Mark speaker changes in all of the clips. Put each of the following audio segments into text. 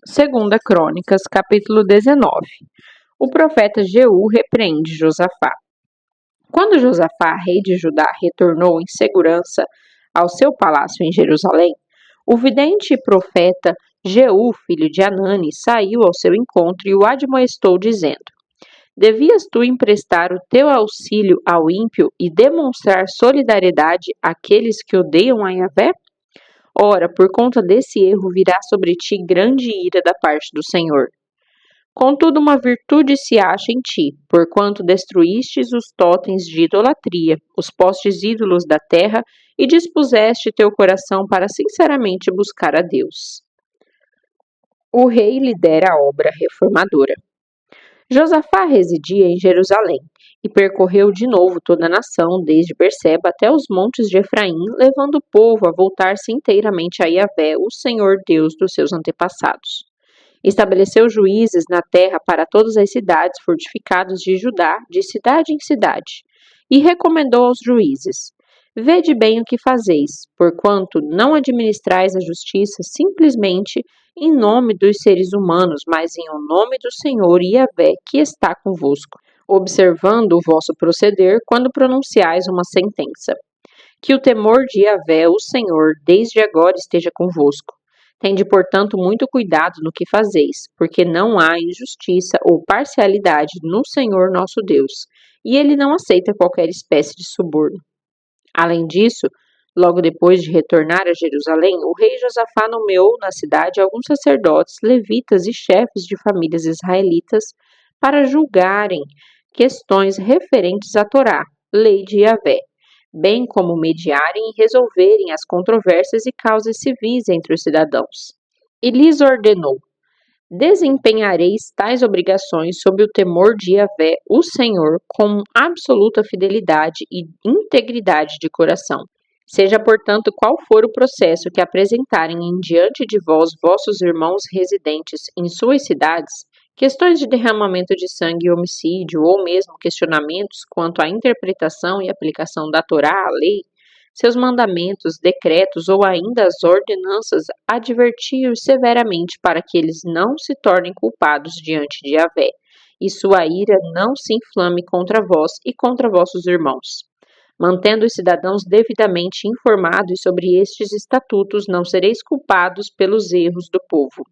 Speaker 1: Segunda Crônicas, capítulo 19. O profeta Jeú repreende Josafá. Quando Josafá, rei de Judá, retornou em segurança ao seu palácio em Jerusalém, o vidente e profeta Jeú, filho de Anani, saiu ao seu encontro e o admoestou, dizendo: Devias tu emprestar o teu auxílio ao ímpio e demonstrar solidariedade àqueles que odeiam a Yahvé? Ora, por conta desse erro virá sobre ti grande ira da parte do Senhor. Contudo, uma virtude se acha em ti, porquanto destruístes os totens de idolatria, os postes ídolos da terra, e dispuseste teu coração para sinceramente buscar a Deus. O rei lidera a obra reformadora. Josafá residia em Jerusalém e percorreu de novo toda a nação, desde Berseba até os montes de Efraim, levando o povo a voltar-se inteiramente a Yahvé, o Senhor Deus dos seus antepassados. Estabeleceu juízes na terra para todas as cidades fortificadas de Judá, de cidade em cidade, e recomendou aos juízes: Vede bem o que fazeis, porquanto não administrais a justiça simplesmente em nome dos seres humanos, mas em o nome do Senhor Yahvé, que está convosco, observando o vosso proceder quando pronunciais uma sentença. Que o temor de Yahvé, o Senhor, desde agora esteja convosco. Tende, portanto, muito cuidado no que fazeis, porque não há injustiça ou parcialidade no Senhor nosso Deus, e ele não aceita qualquer espécie de suborno. Além disso, logo depois de retornar a Jerusalém, o rei Josafá nomeou na cidade alguns sacerdotes, levitas e chefes de famílias israelitas para julgarem questões referentes à Torá, lei de Yahvé, bem como mediarem e resolverem as controvérsias e causas civis entre os cidadãos. E lhes ordenou: Desempenhareis tais obrigações sob o temor de Yahvé, o Senhor, com absoluta fidelidade e integridade de coração. Seja, portanto, qual for o processo que apresentarem em diante de vós vossos irmãos residentes em suas cidades, questões de derramamento de sangue e homicídio, ou mesmo questionamentos quanto à interpretação e aplicação da Torá à lei, seus mandamentos, decretos ou ainda as ordenanças, adverti-os severamente para que eles não se tornem culpados diante de Yahvé, e sua ira não se inflame contra vós e contra vossos irmãos. Mantendo os cidadãos devidamente informados sobre estes estatutos, não sereis culpados pelos erros do povo.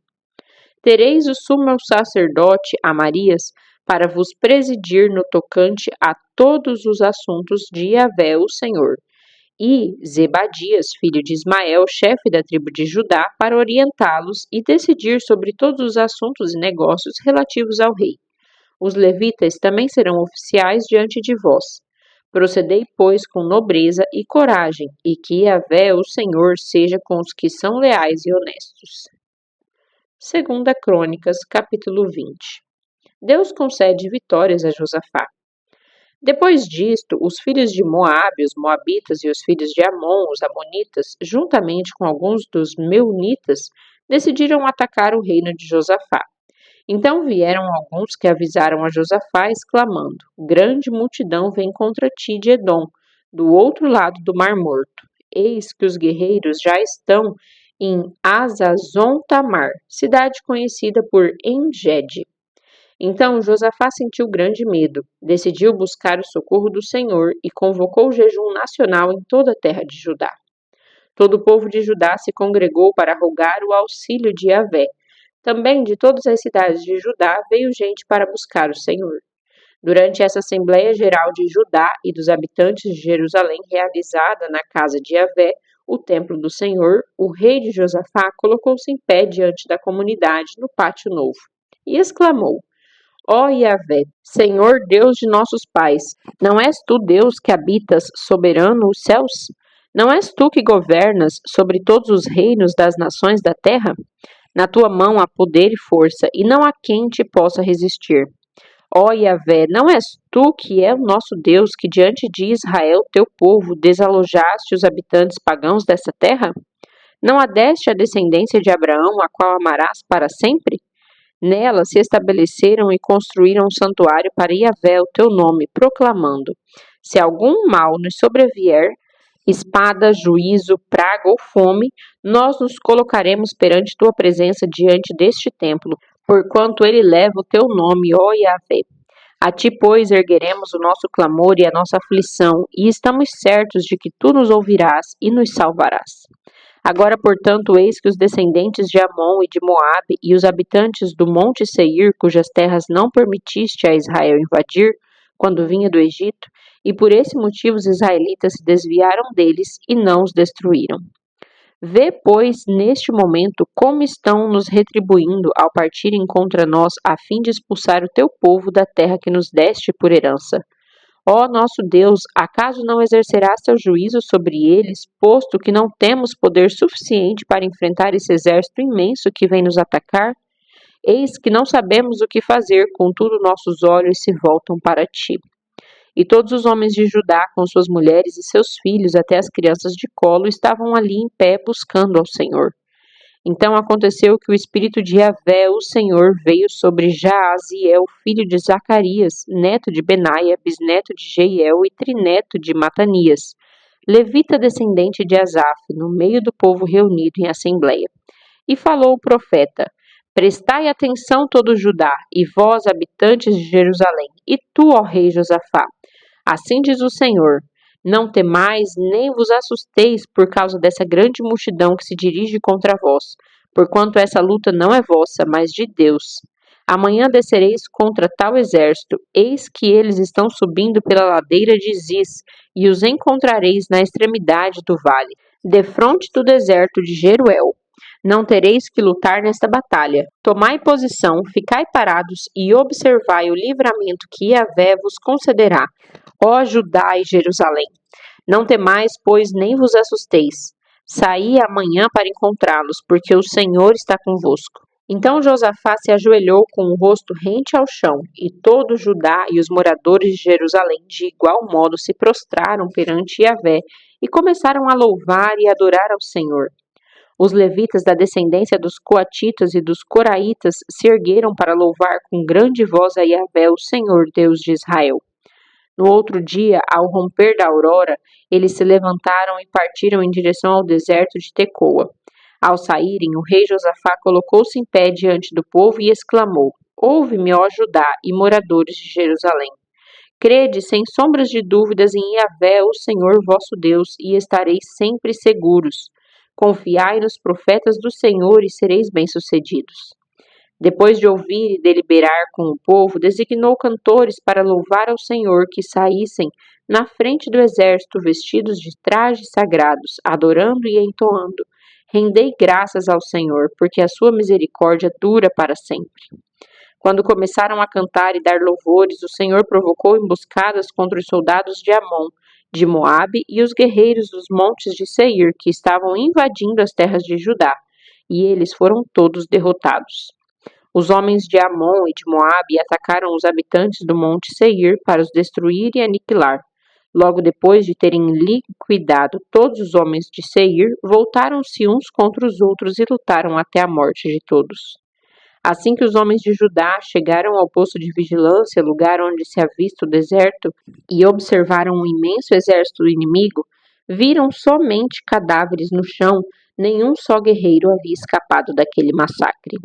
Speaker 1: Tereis o sumo sacerdote Amarias para vos presidir no tocante a todos os assuntos de Yahvé, o Senhor, e Zebadias, filho de Ismael, chefe da tribo de Judá, para orientá-los e decidir sobre todos os assuntos e negócios relativos ao rei. Os levitas também serão oficiais diante de vós. Procedei, pois, com nobreza e coragem, e que Yahvé, o Senhor, seja com os que são leais e honestos. Segunda Crônicas, capítulo 20. Deus concede vitórias a Josafá. Depois disto, os filhos de Moabe, os moabitas e os filhos de Amon, os amonitas, juntamente com alguns dos meunitas, decidiram atacar o reino de Josafá. Então vieram alguns que avisaram a Josafá, exclamando: Grande multidão vem contra ti de Edom, do outro lado do Mar Morto. Eis que os guerreiros já estão em Hazazon-Tamar, cidade conhecida por En-Gedi. Então Josafá sentiu grande medo, decidiu buscar o socorro do Senhor e convocou jejum nacional em toda a terra de Judá. Todo o povo de Judá se congregou para rogar o auxílio de Yahvé. Também de todas as cidades de Judá veio gente para buscar o Senhor. Durante essa Assembleia Geral de Judá e dos habitantes de Jerusalém, realizada na casa de Yahvé, o templo do Senhor, o rei de Josafá colocou-se em pé diante da comunidade no pátio novo e exclamou: Ó Yahvé, Senhor Deus de nossos pais, não és tu Deus que habitas soberano os céus? Não és tu que governas sobre todos os reinos das nações da terra? Na tua mão há poder e força, e não há quem te possa resistir. Ó Yahvé, não és tu que é o nosso Deus, que diante de Israel, teu povo, desalojaste os habitantes pagãos dessa terra? Não adeste a descendência de Abraão, a qual amarás para sempre? Nela se estabeleceram e construíram um santuário para Yahvé, o teu nome, proclamando: Se algum mal nos sobrevier, espada, juízo, praga ou fome, nós nos colocaremos perante tua presença diante deste templo, porquanto ele leva o teu nome, ó Yahvé. A ti, pois, ergueremos o nosso clamor e a nossa aflição, e estamos certos de que tu nos ouvirás e nos salvarás. Agora, portanto, eis que os descendentes de Amon e de Moabe e os habitantes do monte Seir, cujas terras não permitiste a Israel invadir, quando vinha do Egito, e por esse motivo os israelitas se desviaram deles e não os destruíram. Vê, pois, neste momento, como estão nos retribuindo ao partirem contra nós, a fim de expulsar o teu povo da terra que nos deste por herança. Ó nosso Deus, acaso não exercerás teu juízo sobre eles, posto que não temos poder suficiente para enfrentar esse exército imenso que vem nos atacar? Eis que não sabemos o que fazer, contudo nossos olhos se voltam para ti. E todos os homens de Judá, com suas mulheres e seus filhos, até as crianças de colo, estavam ali em pé buscando ao Senhor. Então aconteceu que o Espírito de Yahvé, o Senhor, veio sobre Jaaziel, filho de Zacarias, neto de Benaia, bisneto de Jeiel e trineto de Matanias, levita descendente de Asaf, no meio do povo reunido em assembleia. E falou o profeta: Prestai atenção todo Judá, e vós, habitantes de Jerusalém, e tu, ó rei Josafá. Assim diz o Senhor: Não temais, nem vos assusteis por causa dessa grande multidão que se dirige contra vós, porquanto essa luta não é vossa, mas de Deus. Amanhã descereis contra tal exército, eis que eles estão subindo pela ladeira de Ziz, e os encontrareis na extremidade do vale, defronte do deserto de Jeruel. Não tereis que lutar nesta batalha. Tomai posição, ficai parados e observai o livramento que Yahvé vos concederá, ó Judá e Jerusalém. Não temais, pois nem vos assusteis. Saí amanhã para encontrá-los, porque o Senhor está convosco. Então Josafá se ajoelhou com o rosto rente ao chão, e todo Judá e os moradores de Jerusalém de igual modo se prostraram perante Yahvé e começaram a louvar e adorar ao Senhor. Os levitas da descendência dos coatitas e dos coraitas se ergueram para louvar com grande voz a Yahvé, o Senhor Deus de Israel. No outro dia, ao romper da aurora, eles se levantaram e partiram em direção ao deserto de Tecoa. Ao saírem, o rei Josafá colocou-se em pé diante do povo e exclamou: Ouve-me, ó Judá e moradores de Jerusalém. Crede sem sombras de dúvidas em Yahvé, o Senhor vosso Deus, e estareis sempre seguros. Confiai nos profetas do Senhor e sereis bem-sucedidos. Depois de ouvir e deliberar com o povo, designou cantores para louvar ao Senhor que saíssem na frente do exército vestidos de trajes sagrados, adorando e entoando: Rendei graças ao Senhor, porque a sua misericórdia dura para sempre. Quando começaram a cantar e dar louvores, o Senhor provocou emboscadas contra os soldados de Amon, de Moabe e os guerreiros dos montes de Seir, que estavam invadindo as terras de Judá, e eles foram todos derrotados. Os homens de Amon e de Moabe atacaram os habitantes do monte Seir para os destruir e aniquilar. Logo depois de terem liquidado todos os homens de Seir, voltaram-se uns contra os outros e lutaram até a morte de todos. Assim que os homens de Judá chegaram ao posto de vigilância, lugar onde se avista o deserto, e observaram um imenso exército inimigo, viram somente cadáveres no chão, nenhum só guerreiro havia escapado daquele massacre.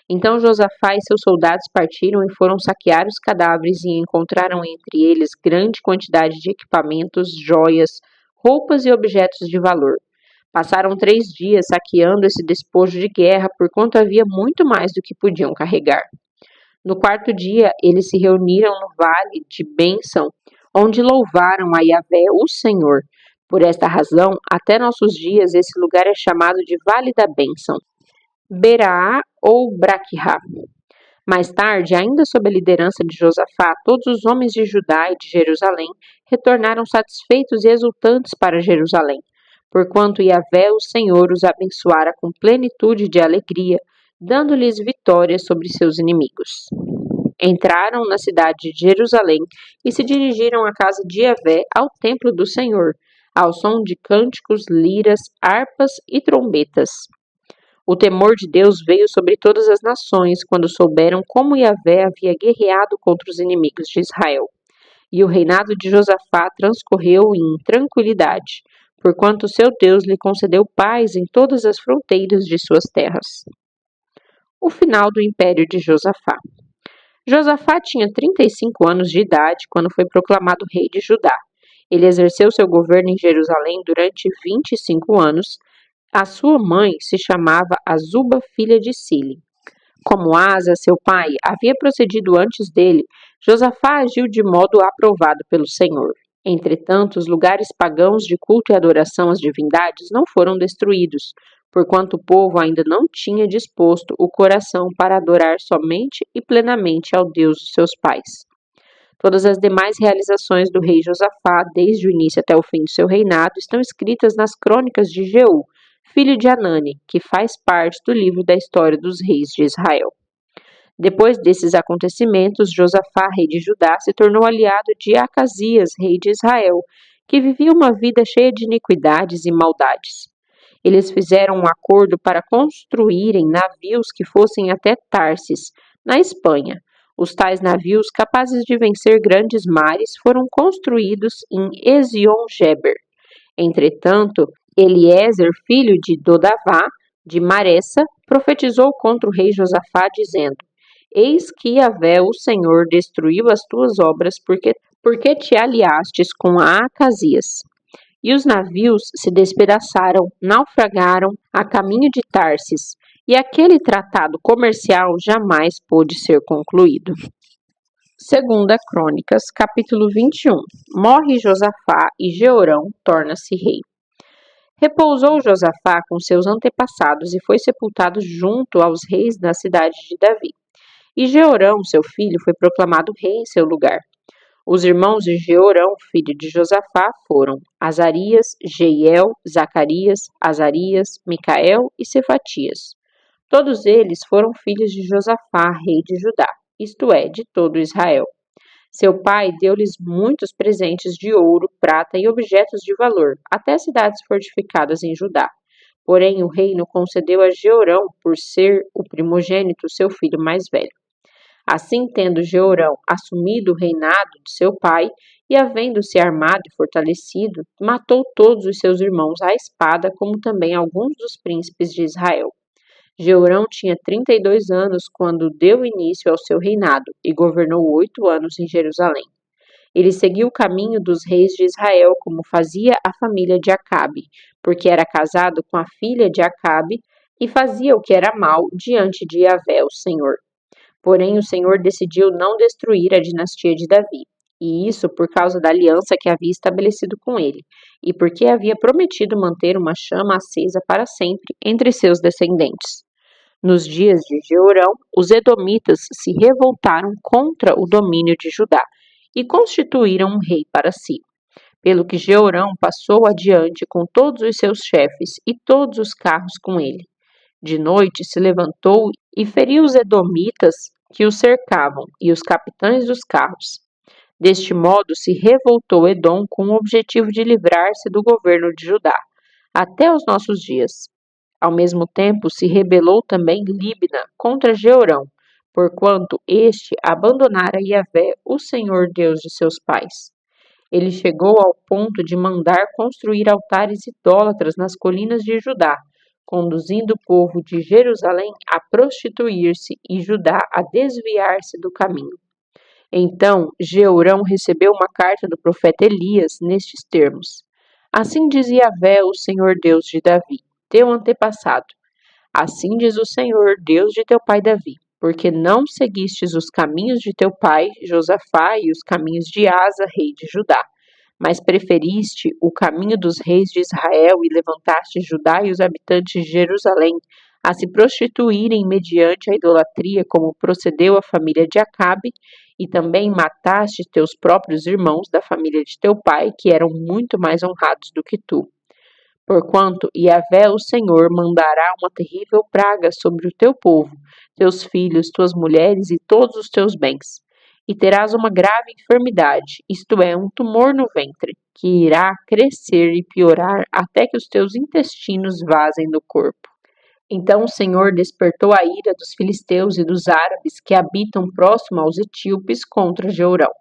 Speaker 1: Então Josafá e seus soldados partiram e foram saquear os cadáveres e encontraram entre eles grande quantidade de equipamentos, joias, roupas e objetos de valor. Passaram 3 dias saqueando esse despojo de guerra, porquanto havia muito mais do que podiam carregar. No 4º dia, eles se reuniram no vale de Bênção, onde louvaram a Yahvé, o Senhor. Por esta razão, até nossos dias, esse lugar é chamado de Vale da Bênção, Beraá ou Braquihá. Mais tarde, ainda sob a liderança de Josafá, todos os homens de Judá e de Jerusalém retornaram satisfeitos e exultantes para Jerusalém, porquanto Yahvé, o Senhor, os abençoara com plenitude de alegria, dando-lhes vitória sobre seus inimigos. Entraram na cidade de Jerusalém e se dirigiram à casa de Yahvé, ao templo do Senhor, ao som de cânticos, liras, harpas e trombetas. O temor de Deus veio sobre todas as nações quando souberam como Yahvé havia guerreado contra os inimigos de Israel. E o reinado de Josafá transcorreu em tranquilidade, porquanto seu Deus lhe concedeu paz em todas as fronteiras de suas terras. O final do império de Josafá. Josafá tinha 35 anos de idade quando foi proclamado rei de Judá. Ele exerceu seu governo em Jerusalém durante 25 anos. A sua mãe se chamava Azuba, filha de Sili. Como Asa, seu pai, havia procedido antes dele, Josafá agiu de modo aprovado pelo Senhor. Entretanto, os lugares pagãos de culto e adoração às divindades não foram destruídos, porquanto o povo ainda não tinha disposto o coração para adorar somente e plenamente ao Deus dos seus pais. Todas as demais realizações do rei Josafá, desde o início até o fim do seu reinado, estão escritas nas crônicas de Jeú, filho de Anani, que faz parte do livro da história dos reis de Israel. Depois desses acontecimentos, Josafá, rei de Judá, se tornou aliado de Acasias, rei de Israel, que vivia uma vida cheia de iniquidades e maldades. Eles fizeram um acordo para construírem navios que fossem até Tarsis, na Espanha. Os tais navios, capazes de vencer grandes mares, foram construídos em Ezion-Geber. Entretanto, Eliezer, filho de Dodavá, de Maressa, profetizou contra o rei Josafá, dizendo: Eis que Yahvé, o Senhor, destruiu as tuas obras, porque te aliastes com a Acasias. E os navios se despedaçaram, naufragaram a caminho de Tarsis, e aquele tratado comercial jamais pôde ser concluído. Segunda Crônicas, capítulo 21. Morre Josafá e Jeorão torna-se rei. Repousou Josafá com seus antepassados e foi sepultado junto aos reis na cidade de Davi. E Jeorão, seu filho, foi proclamado rei em seu lugar. Os irmãos de Jeorão, filho de Josafá, foram Azarias, Jeiel, Zacarias, Azarias, Micael e Cefatias. Todos eles foram filhos de Josafá, rei de Judá, isto é, de todo Israel. Seu pai deu-lhes muitos presentes de ouro, prata e objetos de valor, até cidades fortificadas em Judá. Porém, o reino concedeu a Jeorão, por ser o primogênito, seu filho mais velho. Assim, tendo Jeorão assumido o reinado de seu pai, e havendo-se armado e fortalecido, matou todos os seus irmãos à espada, como também alguns dos príncipes de Israel. Jeorão tinha 32 anos quando deu início ao seu reinado, e governou 8 anos em Jerusalém. Ele seguiu o caminho dos reis de Israel, como fazia a família de Acabe, porque era casado com a filha de Acabe, e fazia o que era mal diante de Yahvé, o Senhor. Porém, o Senhor decidiu não destruir a dinastia de Davi, e isso por causa da aliança que havia estabelecido com ele, e porque havia prometido manter uma chama acesa para sempre entre seus descendentes. Nos dias de Jeorão, os edomitas se revoltaram contra o domínio de Judá e constituíram um rei para si. Pelo que Jeorão passou adiante com todos os seus chefes e todos os carros com ele. De noite se levantou e feriu os edomitas que o cercavam e os capitães dos carros. Deste modo se revoltou Edom com o objetivo de livrar-se do governo de Judá, até os nossos dias. Ao mesmo tempo se rebelou também Líbna contra Jeorão, porquanto este abandonara Yahvé, o Senhor Deus de seus pais. Ele chegou ao ponto de mandar construir altares idólatras nas colinas de Judá, conduzindo o povo de Jerusalém a prostituir-se e Judá a desviar-se do caminho. Então Jeorão recebeu uma carta do profeta Elias nestes termos: Assim diz Yahvé, o Senhor Deus de Davi, teu antepassado. Assim diz o Senhor, Deus de teu pai Davi, porque não seguistes os caminhos de teu pai Josafá e os caminhos de Asa, rei de Judá, mas preferiste o caminho dos reis de Israel e levantaste Judá e os habitantes de Jerusalém a se prostituírem mediante a idolatria, como procedeu a família de Acabe, e também mataste teus próprios irmãos da família de teu pai, que eram muito mais honrados do que tu. Porquanto Yahvé, o Senhor, mandará uma terrível praga sobre o teu povo, teus filhos, tuas mulheres e todos os teus bens. E terás uma grave enfermidade, isto é, um tumor no ventre, que irá crescer e piorar até que os teus intestinos vazem do corpo. Então o Senhor despertou a ira dos filisteus e dos árabes que habitam próximo aos etíopes contra Jeorão.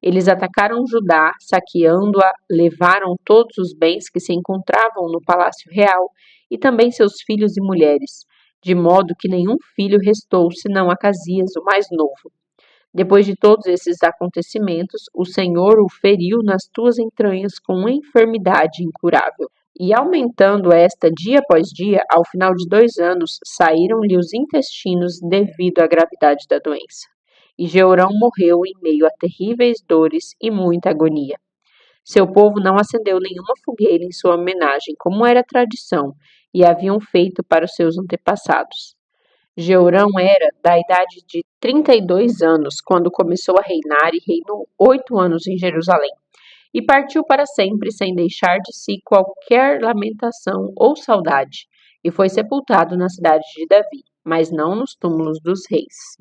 Speaker 1: Eles atacaram Judá, saqueando-a, levaram todos os bens que se encontravam no palácio real e também seus filhos e mulheres, de modo que nenhum filho restou senão Acasias, o mais novo. Depois de todos esses acontecimentos, o Senhor o feriu nas tuas entranhas com uma enfermidade incurável. E aumentando esta dia após dia, ao final de 2 anos, saíram-lhe os intestinos devido à gravidade da doença. E Jeorão morreu em meio a terríveis dores e muita agonia. Seu povo não acendeu nenhuma fogueira em sua homenagem, como era tradição, e haviam feito para os seus antepassados. Jeorão era da idade de 32 anos, quando começou a reinar e reinou 8 anos em Jerusalém. E partiu para sempre, sem deixar de si qualquer lamentação ou saudade, e foi sepultado na cidade de Davi, mas não nos túmulos dos reis.